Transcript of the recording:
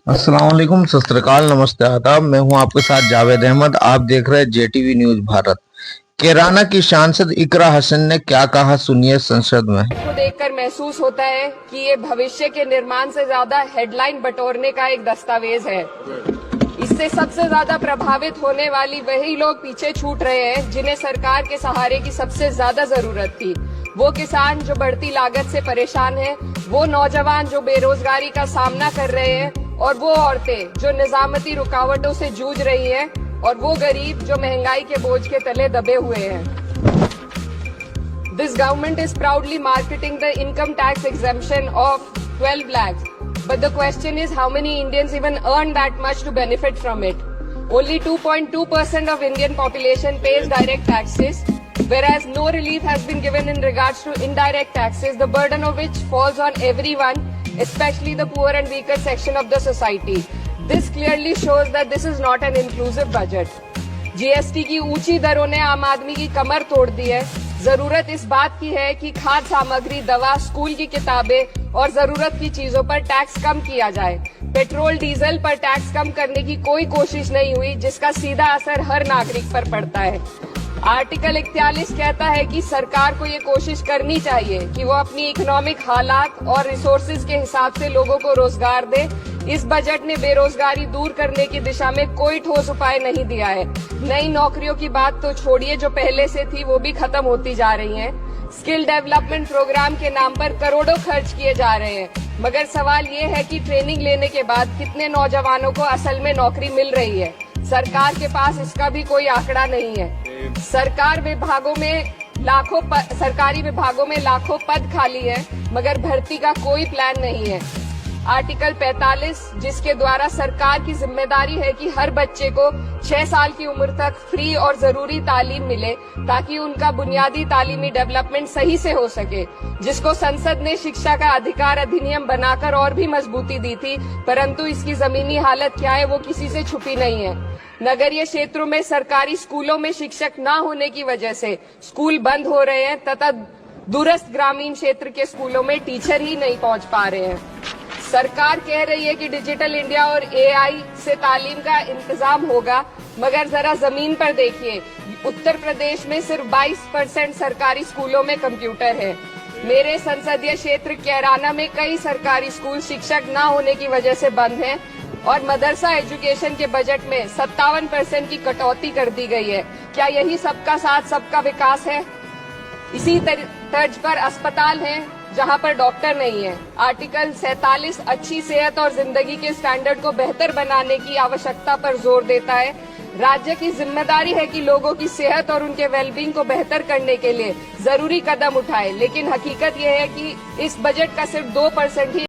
अस्सलाम वालेकुम, सत श्री अकाल, नमस्ते, आदाब। मैं हूं आपके साथ जावेद अहमद। आप देख रहे हैं जेटीवी न्यूज भारत। कैराना की सांसद इकरा हसन ने क्या कहा, सुनिए संसद में। को देखकर महसूस होता है कि ये भविष्य के निर्माण से ज्यादा हेडलाइन बटोरने का एक दस्तावेज है। इससे सबसे ज्यादा प्रभावित होने वाली वही लोग पीछे छूट रहे हैं जिन्हें सरकार के सहारे की सबसे ज्यादा जरूरत थी। वो किसान जो बढ़ती लागत से परेशान हैं, वो नौजवान जो बेरोजगारी का सामना कर रहे हैं, और वो औरतें जो निजामती रुकावटों से जूझ रही हैं, और वो गरीब जो महंगाई के बोझ के तले दबे हुए हैं। This government is proudly marketing the income tax exemption of 12 lakhs. But the question is, how many Indians even earn that much to benefit from it? Only 2.2% of Indian population pays direct taxes, whereas no relief has been given in regards to indirect taxes, the burden of which falls on everyone, especially the poor and weaker section of the society. This clearly shows that this is not an inclusive budget. GST की ऊंची दरों ने आम आदमी की कमर तोड़ दी है। जरूरत इस बात की है कि खाद्य सामग्री, दवा, स्कूल की किताबें और जरूरत की चीजों पर टैक्स कम किया जाए। पेट्रोल डीजल पर टैक्स कम करने की कोई कोशिश नहीं हुई, जिसका सीधा असर हर नागरिक पर पड़ता है। आर्टिकल 41 कहता है कि सरकार को ये कोशिश करनी चाहिए कि वो अपनी इकोनॉमिक हालात और रिसोर्सेज के हिसाब से लोगों को रोजगार दे। इस बजट ने बेरोजगारी दूर करने की दिशा में कोई ठोस उपाय नहीं दिया है। नई नौकरियों की बात तो छोड़िए, जो पहले से थी वो भी खत्म होती जा रही हैं। स्किल डेवलपमेंट प्रोग्राम के नाम पर करोड़ों खर्च किए जा रहे हैं, मगर सवाल ये है कि ट्रेनिंग लेने के बाद कितने नौजवानों को असल में नौकरी मिल रही है। सरकार के पास इसका भी कोई आंकड़ा नहीं है। सरकारी विभागों में लाखों पद खाली है, मगर भर्ती का कोई प्लान नहीं है। आर्टिकल 45, जिसके द्वारा सरकार की जिम्मेदारी है कि हर बच्चे को 6 साल की उम्र तक फ्री और जरूरी तालीम मिले, ताकि उनका बुनियादी तालीमी डेवलपमेंट सही से हो सके, जिसको संसद ने शिक्षा का अधिकार अधिनियम बनाकर और भी मजबूती दी थी, परंतु इसकी जमीनी हालत क्या है वो किसी से छुपी नहीं है। नगरीय क्षेत्रों में सरकारी स्कूलों में शिक्षक न होने की वजह से स्कूल बंद हो रहे हैं, तथा दूरस्थ ग्रामीण क्षेत्र के स्कूलों में टीचर ही नहीं पहुंच पा रहे हैं। सरकार कह रही है कि डिजिटल इंडिया और एआई से तालीम का इंतजाम होगा, मगर जरा जमीन पर देखिए, उत्तर प्रदेश में सिर्फ 22% सरकारी स्कूलों में कंप्यूटर है। मेरे संसदीय क्षेत्र कैराना में कई सरकारी स्कूल शिक्षक न होने की वजह से बंद हैं, और मदरसा एजुकेशन के बजट में 57% की कटौती कर दी गई है। क्या यही सबका साथ सबका विकास है? इसी तर्ज पर अस्पताल हैं जहां पर डॉक्टर नहीं है। आर्टिकल 47 अच्छी सेहत और जिंदगी के स्टैंडर्ड को बेहतर बनाने की आवश्यकता पर जोर देता है। राज्य की जिम्मेदारी है कि लोगों की सेहत और उनके वेलबींग को बेहतर करने के लिए जरूरी कदम उठाए, लेकिन हकीकत यह है कि इस बजट का सिर्फ 2% ही